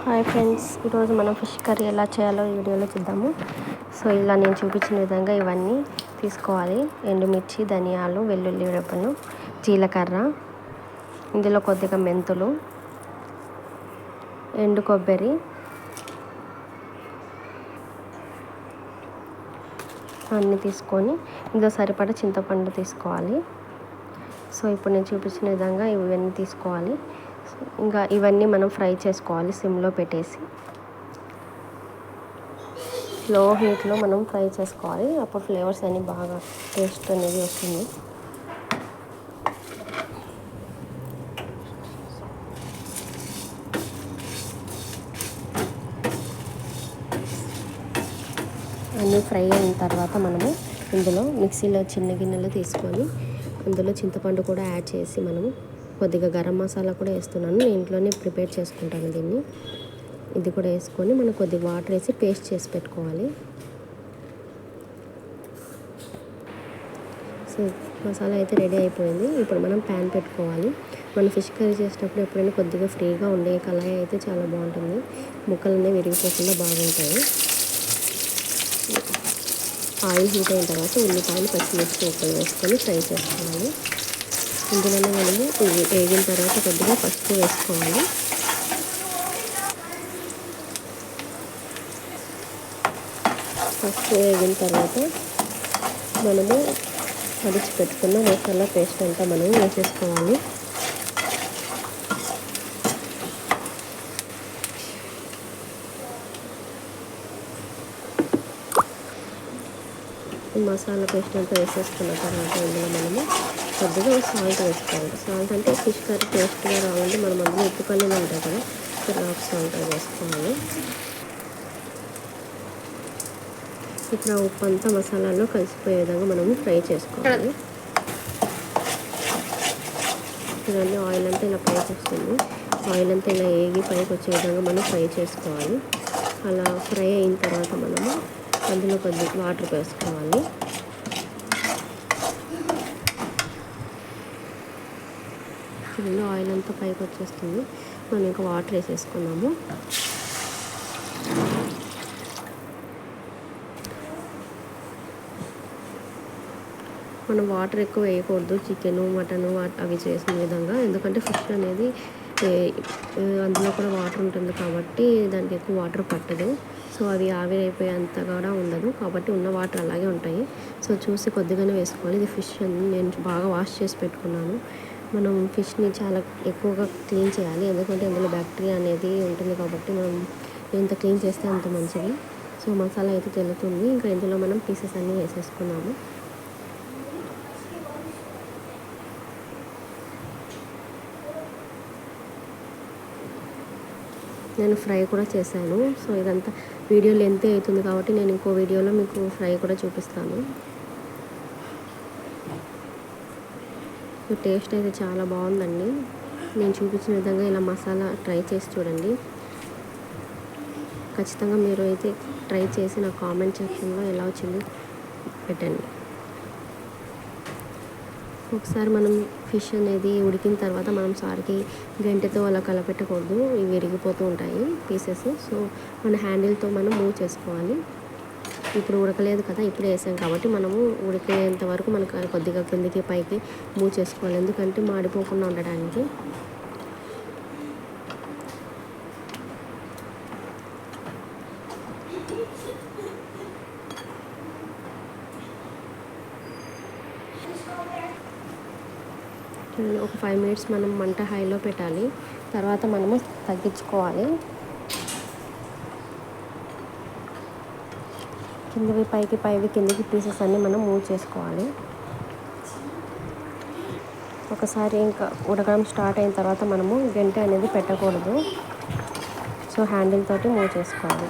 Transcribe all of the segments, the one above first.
Hi friends, ఈరోజు మనం fish curry ఎలా చేయాలో ఈ వీడియోలో చూద్దాము. సో ఇలా నేను చూపించిన విధంగా ఇవన్నీ తీసుకోవాలి. ఎండుమిర్చి, ధనియాలు, వెల్లుల్లి రెబ్బలు, జీలకర్ర, ఇందులో కొద్దిగా మెంతులు, ఎండు కొబ్బరి, అన్నీ తీసుకొని ఇందులో సరిపడా చింతపండు తీసుకోవాలి. సో ఇప్పుడు నేను చూపించిన విధంగా ఇవన్నీ తీసుకోవాలి. ఇంకా ఇవన్నీ మనం ఫ్రై చేసుకోవాలి సిమ్లో పెట్టేసి. లో హీట్లో మనం ఫ్రై చేసుకోవాలి, అప్పుడు ఫ్లేవర్స్ అన్నీ బాగా టేస్ట్ అనేది వస్తుంది. అన్నీ ఫ్రై అయిన తర్వాత మనము ఇందులో మిక్సీలో చిన్న గిన్నెలో తీసుకొని అందులో చింతపండు కూడా యాడ్ చేసి మనము కొద్దిగా గరం మసాలా కూడా వేస్తున్నాను. నేను ఇంట్లోనే ప్రిపేర్ చేసుకుంటాను దీన్ని. ఇది కూడా వేసుకొని మనం కొద్దిగా వాటర్ వేసి పేస్ట్ చేసి పెట్టుకోవాలి. సో మసాలా అయితే రెడీ అయిపోయింది. ఇప్పుడు మనం ప్యాన్ పెట్టుకోవాలి. మనం ఫిష్ కర్రీ చేసేటప్పుడు ఎప్పుడైనా కొద్దిగా ఫ్రీగా ఉండే కళాయి అయితే చాలా బాగుంటుంది. ముక్కలన్నీ విరిగిపోకుండా బాగుంటాయి. ఆయిల్ హీట్ అయిన తర్వాత ఉల్లిపాయలు, పచ్చిమిర్చి ముక్కలు వేసుకొని ఫ్రై చేసుకోవాలి. ఇందులోనే మనము వేగిన తర్వాత కొద్దిగా పసుపు వేసుకోవాలి. పసుపు వేగిన తర్వాత మనము కడిచి పెట్టుకున్న మసాలా పేస్ట్ అంతా మనం వేసేసుకోవాలి. మసాలా పేస్ట్ అంతా వేసేసుకున్న తర్వాత ఇందులో మనము కొద్దిగా సాల్ట్ వేసుకోవాలి. సాల్ట్ అంటే ఫిష్ కర్రీ టేస్ట్గా రావాలంటే మనం అందులో ఉప్పు కల్లీలు ఉంటాయి కదా, రాక్ సాల్ట్ వేసుకోవాలి. ఇప్పుడు ఆ ఉప్పు అంతా మసాలాలో కలిసిపోయే విధంగా మనము ఫ్రై చేసుకోవాలి. చూడండి, ఆయిల్ అంతా ఇలా పైకి వస్తుంది. ఆయిల్ అంతా ఇలా ఏగి పైకి వచ్చే విధంగా మనం ఫ్రై చేసుకోవాలి. అలా ఫ్రై అయిన తర్వాత మనము అందులో కొద్దిగా వాటర్ వేసుకోవాలి. చూడండి, ఆయిల్ అంతా పైకి వచ్చేస్తుంది. మనం ఇంకా వాటర్ వేసేసుకున్నాము. మనం వాటర్ ఎక్కువ వేయకూడదు చికెను, మటను అవి చేసిన విధంగా, ఎందుకంటే ఫిష్ అనేది అందులో కూడా వాటర్ ఉంటుంది కాబట్టి దానికి ఎక్కువ వాటర్ పట్టదు. సో అవి ఆవిరైపోయేంత కూడా ఉండదు కాబట్టి ఉన్న వాటర్ అలాగే ఉంటాయి. సో చూసి కొద్దిగానే వేసుకోవాలి. ఇది ఫిష్ నేను బాగా వాష్ చేసి పెట్టుకున్నాను. మనం ఫిష్ని చాలా ఎక్కువగా క్లీన్ చేయాలి, ఎందుకంటే అందులో బ్యాక్టీరియా అనేది ఉంటుంది కాబట్టి మనం ఎంత క్లీన్ చేస్తే అంత మంచిది. సో మసాలా అయితే తెలుతుంది. ఇంకా ఇందులో మనం పీసెస్ అన్నీ వేసేసుకున్నాము. నేను ఫ్రై కూడా చేశాను. సో ఇదంతా వీడియో లెంత్ అవుతుంది కాబట్టి నేను ఇంకో వీడియోలో మీకు ఫ్రై కూడా చూపిస్తాను. టేస్ట్ అయితే చాలా బాగుందండి. నేను చూపించిన విధంగా ఇలా మసాలా ట్రై చేసి చూడండి. ఖచ్చితంగా మీరు అయితే ట్రై చేసి నా కామెంట్ సెక్షన్లో ఎలా వచ్చింది పెట్టండి. ఒకసారి మనం ఫిష్ అనేది ఉడికిన తర్వాత మనం సారికి గంటెతో అలా కలపెట్టకూడదు, ఇవి విరిగిపోతూ ఉంటాయి పీసెస్. సో మన హ్యాండిల్తో మనం మూవ్ చేసుకోవాలి. ఇప్పుడు ఉడకలేదు కదా, ఇప్పుడు వేసాం కాబట్టి మనము ఉడికేంత వరకు మనకు కొద్దిగా కిందికి పైకి మూవ్ చేసుకోవాలి, ఎందుకంటే మాడిపోకుండా ఉండడానికి. ఒక 5 మినిట్స్ మనం మంట హైలో పెట్టాలి, తర్వాత మనము తగ్గించుకోవాలి. కిందవి పైకి, పైవి కిందకి పీసెస్ అన్నీ మనం మూవ్ చేసుకోవాలి. ఒకసారి ఇంకా ఉడకడం స్టార్ట్ అయిన తర్వాత మనము గంటె అనేది పెట్టకూడదు. సో హ్యాండిల్ తోటి మూవ్ చేసుకోవాలి.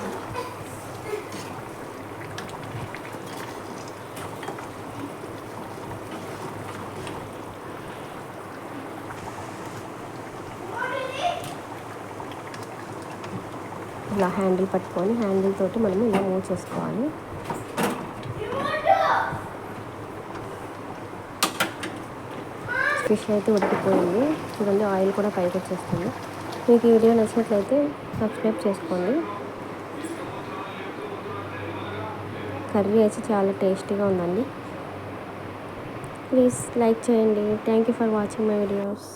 ఇలా హ్యాండిల్ పట్టుకొని హ్యాండిల్ తోటి మనము ఇలా మూవ్ చేసుకోవాలి. ఫిష్ అయితే ఉడికిపోయింది. చూడండి, ఆయిల్ కూడా పైకి వచ్చేస్తుంది. మీకు ఈ వీడియో నచ్చినట్లయితే సబ్స్క్రైబ్ చేసుకోండి. కర్రీ అయితే చాలా టేస్టీగా ఉందండి. ప్లీజ్ లైక్ చేయండి. Thank you for watching my videos.